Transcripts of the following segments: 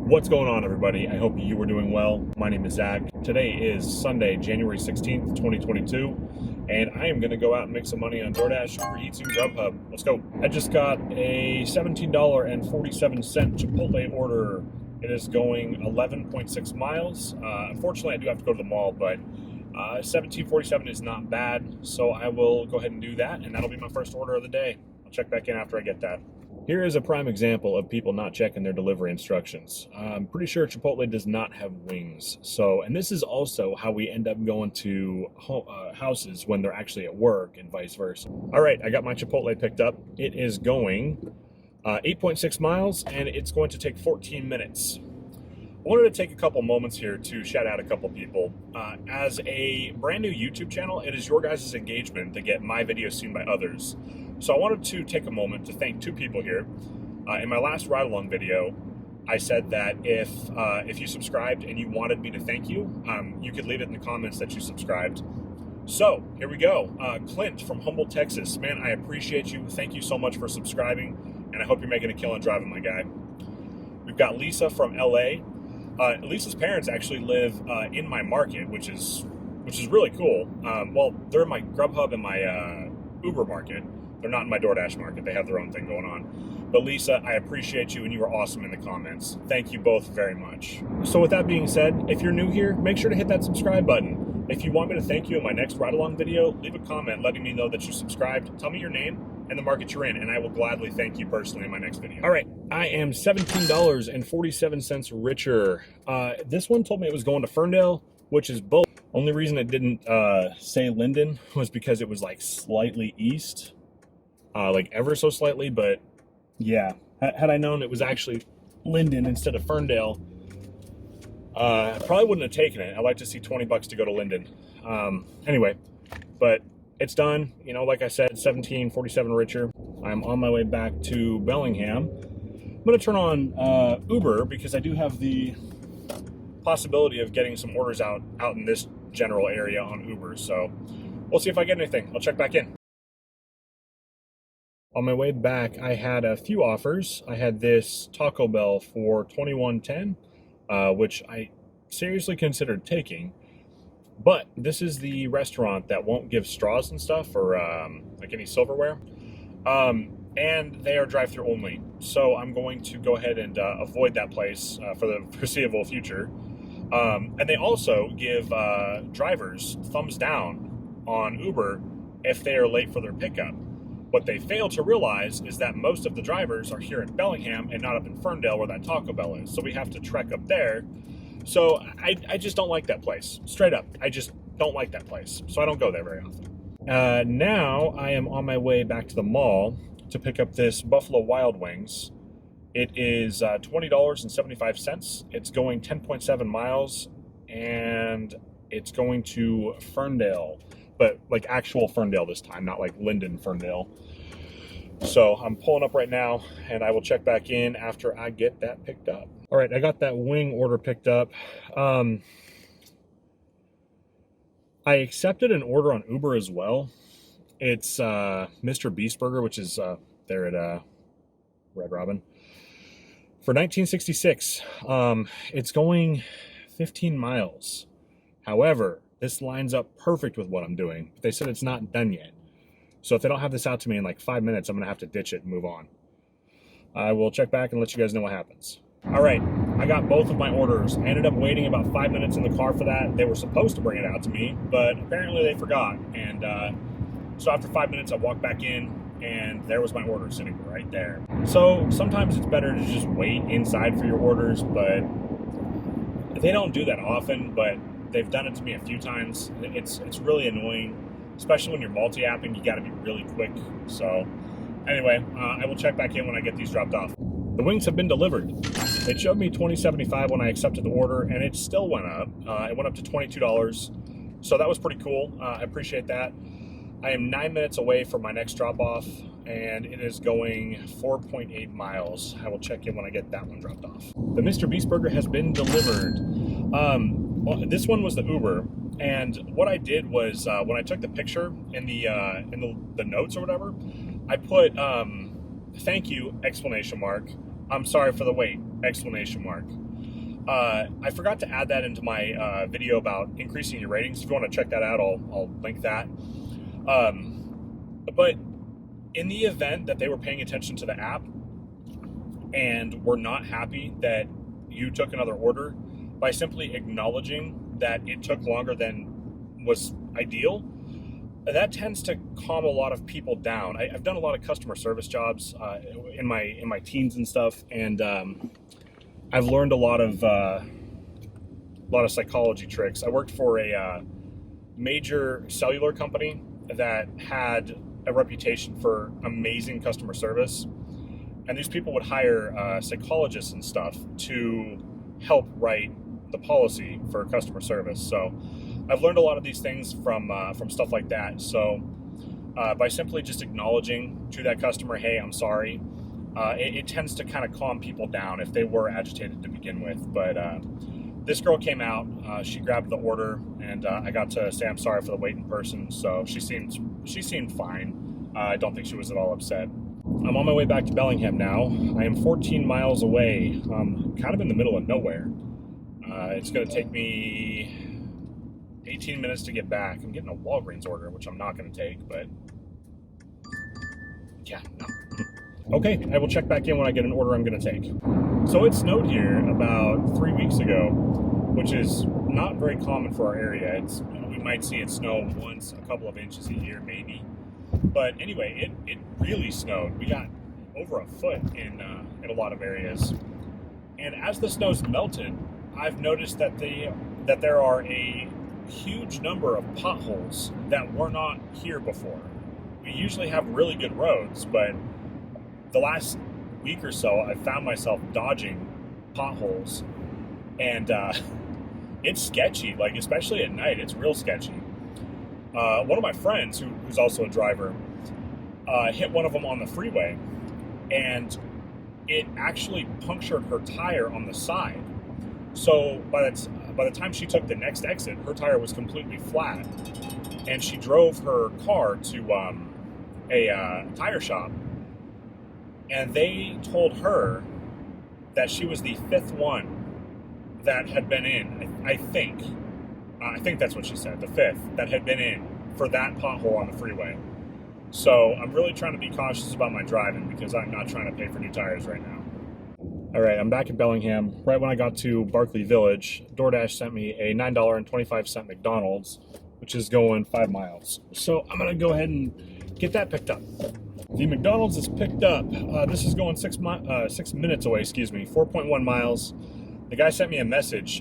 What's going on, everybody? I hope you are doing well. My name is Zach. Today is Sunday, January 16th, 2022, and I am going to go out and make some money on DoorDash, Uber Eats, and Grubhub. Let's go. I just got a $17.47 Chipotle order. It is going 11.6 miles. Unfortunately, I do have to go to the mall, but $17.47 is not bad, so I will go ahead and do that, and that'll be my first order of the day. I'll check back in after I get that. Here is a prime example of people not checking their delivery instructions. I'm pretty sure Chipotle does not have wings. And this is also how we end up going to houses when they're actually at work and vice versa. All right, I got my Chipotle picked up. It is going 8.6 miles and it's going to take 14 minutes. I wanted to take a couple moments here to shout out a couple people. As a brand new YouTube channel, it is your guys' engagement to get my videos seen by others. So I wanted to take a moment to thank two people here. In my last ride-along video, I said that if you subscribed and you wanted me to thank you, you could leave it in the comments that you subscribed. So here we go. Clint from Humboldt, Texas. Man, I appreciate you. Thank you so much for subscribing, and I hope you're making a killing driving, my guy. We've got Lisa from LA. Lisa's parents actually live in my market, which is really cool. Well, they're in my Grubhub and my Uber market. They're not in my DoorDash market. They have their own thing going on. But Lisa, I appreciate you, and you were awesome in the comments. Thank you both very much. So with that being said, if you're new here, make sure to hit that subscribe button. If you want me to thank you in my next ride-along video, leave a comment letting me know that you subscribed. Tell me your name and the market you're in, and I will gladly thank you personally in my next video. All right, I am $17.47 richer. This one told me it was going to Ferndale, which is both. Only reason it didn't say Linden was because it was like slightly east. Like ever so slightly, but yeah, had I known it was actually Linden instead of Ferndale, I probably wouldn't have taken it. I'd like to see $20 to go to Linden. Anyway, but it's done. You know, like I said, $17.47 richer. I'm on my way back to Bellingham. I'm going to turn on Uber because I do have the possibility of getting some orders out in this general area on Uber. So we'll see if I get anything. I'll check back in. On my way back, I had a few offers. I had this Taco Bell for $21.10, which I seriously considered taking. But this is the restaurant that won't give straws and stuff or like any silverware. And they are drive-through only. So I'm going to go ahead and avoid that place for the foreseeable future. And they also give drivers thumbs down on Uber if they are late for their pickup. What they fail to realize is that most of the drivers are here in Bellingham and not up in Ferndale where that Taco Bell is. So we have to trek up there. So I just don't like that place. Straight up, I just don't like that place. So I don't go there very often. Now I am on my way back to the mall to pick up this Buffalo Wild Wings. It is $20.75. It's going 10.7 miles and it's going to Ferndale. But like actual Ferndale this time, not like Linden Ferndale. So I'm pulling up right now and I will check back in after I get that picked up. All right, I got that wing order picked up. I accepted an order on Uber as well. It's Mr. Beast Burger, which is there at Red Robin. For $19.66, it's going 15 miles. However, this lines up perfect with what I'm doing. They said it's not done yet. So if they don't have this out to me in like 5 minutes, I'm going to have to ditch it and move on. I will check back and let you guys know what happens. All right, I got both of my orders. I ended up waiting about 5 minutes in the car for that. They were supposed to bring it out to me, but apparently they forgot. And so after 5 minutes, I walked back in and there was my order sitting right there. So sometimes it's better to just wait inside for your orders, but they don't do that often, but they've done it to me a few times. It's really annoying, especially when you're multi-apping. You got to be really quick. So anyway, I will check back in when I get these dropped off. The wings have been delivered. It showed me $20.75 when I accepted the order, and it still went up. It went up to $22. So that was pretty cool. I appreciate that. I am 9 minutes away from my next drop-off, and it is going 4.8 miles. I will check in when I get that one dropped off. The Mr. Beast Burger has been delivered. Well, this one was the Uber, and what I did was when I took the picture in the notes or whatever, I put thank you, exclamation mark. I'm sorry for the wait, exclamation mark. I forgot to add that into my video about increasing your ratings. If you want to check that out, I'll link that. But in the event that they were paying attention to the app and were not happy that you took another order, by simply acknowledging that it took longer than was ideal, that tends to calm a lot of people down. I've done a lot of customer service jobs in my teens and stuff, and I've learned a lot of psychology tricks. I worked for a major cellular company that had a reputation for amazing customer service, and these people would hire psychologists and stuff to help write the policy for customer service. So I've learned a lot of these things from stuff like that. So by simply just acknowledging to that customer, hey, I'm sorry, it tends to kind of calm people down if they were agitated to begin with. But this girl came out, she grabbed the order, and I got to say I'm sorry for the wait in person. So she seemed fine. I don't think she was at all upset. I'm on my way back to Bellingham now. I am 14 miles away. I'm kind of in the middle of nowhere. It's going to take me 18 minutes to get back. I'm getting a Walgreens order, which I'm not going to take, but yeah, no. Okay, I will check back in when I get an order I'm going to take. So it snowed here about 3 weeks ago, which is not very common for our area. We might see it snow once, a couple of inches a year, maybe. But anyway, it really snowed. We got over a foot in a lot of areas. And as the snow's melted, I've noticed that there are a huge number of potholes that were not here before. We usually have really good roads, but the last week or so, I found myself dodging potholes, and it's sketchy. Like, especially at night, it's real sketchy. One of my friends, who's also a driver, hit one of them on the freeway, and it actually punctured her tire on the side. So by the time she took the next exit, her tire was completely flat, and she drove her car to a tire shop, and they told her that she was the fifth one that had been in. I think that's what she said, the fifth that had been in for that pothole on the freeway. So I'm really trying to be cautious about my driving because I'm not trying to pay for new tires right now. All right, I'm back in Bellingham. Right when I got to Barclay Village, DoorDash sent me a $9.25 McDonald's, which is going 5 miles. So I'm gonna go ahead and get that picked up. The McDonald's is picked up. This is going 6 minutes away, 4.1 miles. The guy sent me a message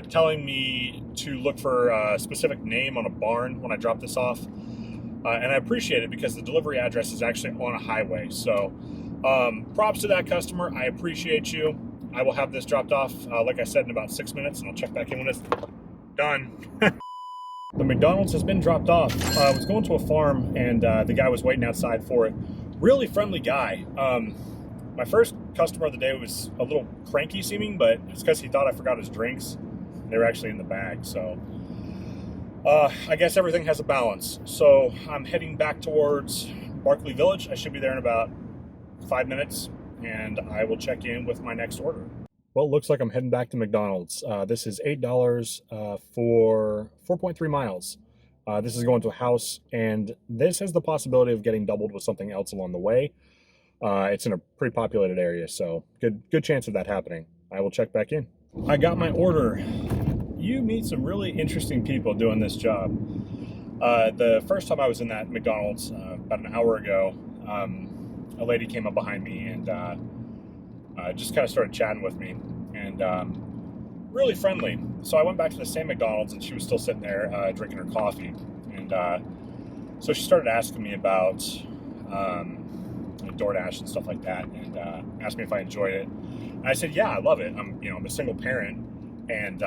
telling me to look for a specific name on a barn when I drop this off. And I appreciate it because the delivery address is actually on a highway. So props to that customer. I appreciate you. I will have this dropped off, like I said, in about 6 minutes, and I'll check back in when it's done. The McDonald's has been dropped off. I was going to a farm, and the guy was waiting outside for it. Really friendly guy. My first customer of the day was a little cranky seeming, but it's because he thought I forgot his drinks. They were actually in the bag, so I guess everything has a balance. So I'm heading back towards Barclay Village. I should be there in about 5 minutes, and I will check in with my next order. Well, it looks like I'm heading back to McDonald's. This is $8 for 4.3 miles. This is going to a house, and this has the possibility of getting doubled with something else along the way. It's in a pretty populated area, so good chance of that happening. I will check back in. I got my order. You meet some really interesting people doing this job. The first time I was in that McDonald's about an hour ago, a lady came up behind me and just kind of started chatting with me, and really friendly. So I went back to the same McDonald's, and she was still sitting there drinking her coffee. And so she started asking me about DoorDash and stuff like that, and asked me if I enjoyed it. And I said, yeah, I love it. I'm a single parent, and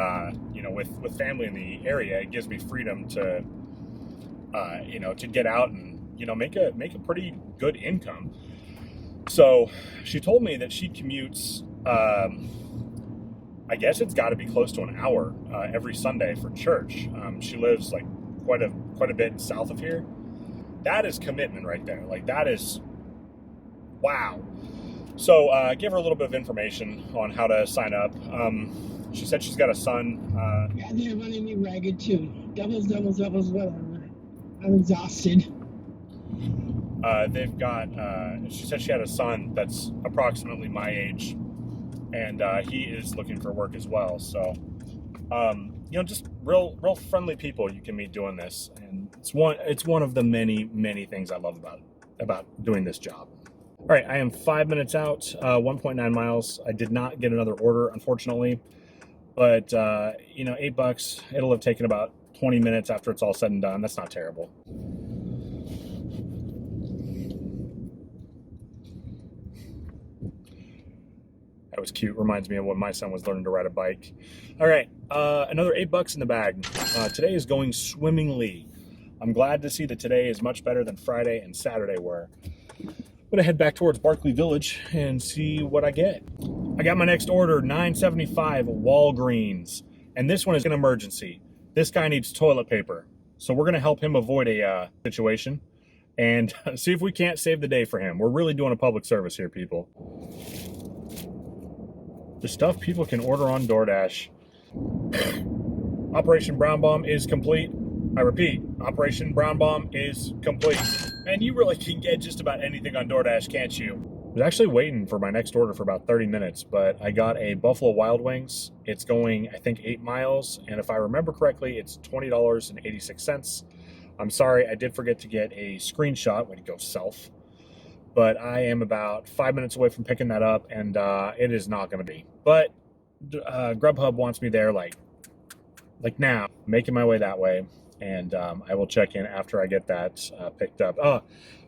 with family in the area, it gives me freedom to to get out and make a pretty good income. So she told me that she commutes, I guess it's got to be close to an hour every Sunday for church. She lives like quite a bit south of here. That is commitment right there. Like, that is, wow. So I gave her a little bit of information on how to sign up. She said she's got a son. Yeah, they're running me ragged too. Doubles, whatever. I'm exhausted. They've got, she said she had a son that's approximately my age, and he is looking for work as well. So, just real friendly people you can meet doing this. And it's one of the many things I love about doing this job. All right, I am 5 minutes out, 1.9 miles. I did not get another order, unfortunately, but $8. It'll have taken about 20 minutes after it's all said and done. That's not terrible. That was cute. Reminds me of when my son was learning to ride a bike. All right, another $8 in the bag. Today is going swimmingly. I'm glad to see that today is much better than Friday and Saturday were. I'm gonna head back towards Barkley Village and see what I get. I got my next order, $9.75 Walgreens, and this one is an emergency. This guy needs toilet paper, so we're gonna help him avoid a situation and see if we can't save the day for him. We're really doing a public service here, people. The stuff people can order on DoorDash. Operation Brown Bomb is complete. I repeat, Operation Brown Bomb is complete. And you really can get just about anything on DoorDash, can't you? I was actually waiting for my next order for about 30 minutes, but I got a Buffalo Wild Wings. It's going, I think, 8 miles, and if I remember correctly, it's $20.86. I'm sorry, I did forget to get a screenshot. Way to go, self. But I am about 5 minutes away from picking that up, and it is not going to be. But Grubhub wants me there like now, making my way that way, and I will check in after I get that picked up.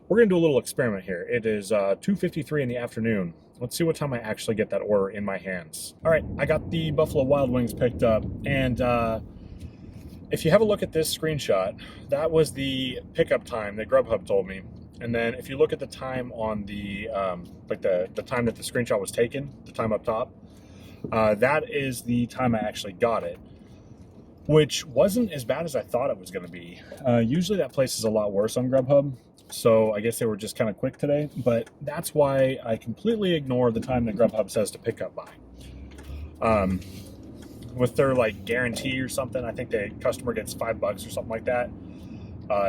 We're going to do a little experiment here. It is 2:53 in the afternoon. Let's see what time I actually get that order in my hands. All right, I got the Buffalo Wild Wings picked up, and if you have a look at this screenshot, that was the pickup time that Grubhub told me. And then if you look at the time on the the time that the screenshot was taken, the time up top, that is the time I actually got it, which wasn't as bad as I thought it was going to be. Usually that place is a lot worse on Grubhub, so I guess they were just kind of quick today, but that's why I completely ignore the time that Grubhub says to pick up by. With their guarantee or something, I think the customer gets $5 or something like that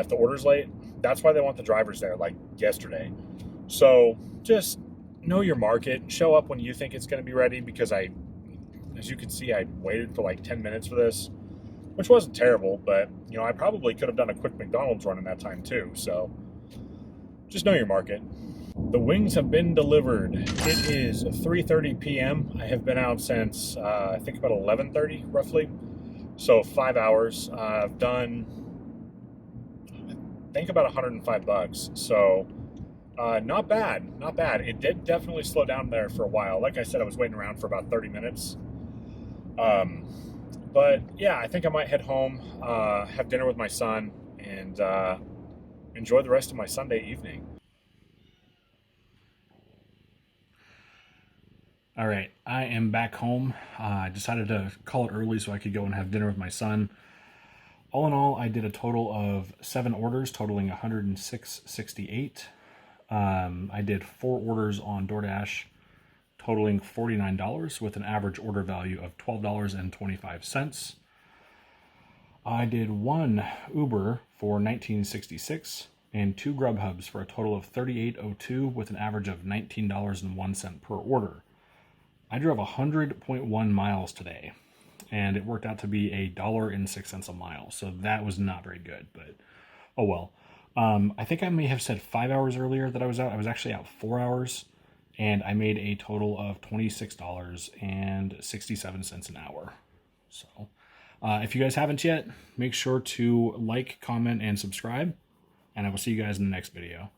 if the order's late. That's why they want the drivers there, like yesterday. So just know your market. Show up when you think it's going to be ready, because as you can see, I waited for 10 minutes for this, which wasn't terrible, but I probably could have done a quick McDonald's run in that time too. So just know your market. The wings have been delivered. It is 3:30 p.m. I have been out since I think about 11:30 roughly. So 5 hours. I've done, I think, about $105. So not bad. It did definitely slow down there for a while. Like I said, I was waiting around for about 30 minutes. But yeah, I think I might head home, have dinner with my son, and enjoy the rest of my Sunday evening. All right, I am back home. I decided to call it early so I could go and have dinner with my son. All in all, I did a total of 7 orders, totaling $106.68. I did 4 orders on DoorDash, totaling $49, with an average order value of $12.25. I did 1 Uber for $19.66 and 2 Grubhubs for a total of $38.02, with an average of $19.01 per order. I drove 100.1 miles today, and it worked out to be $1.06 a mile, so that was not very good, but oh well. I think I may have said 5 hours earlier that I was out. I was actually out 4 hours, and I made a total of $26.67 an hour. So if you guys haven't yet, make sure to like, comment, and subscribe, and I will see you guys in the next video.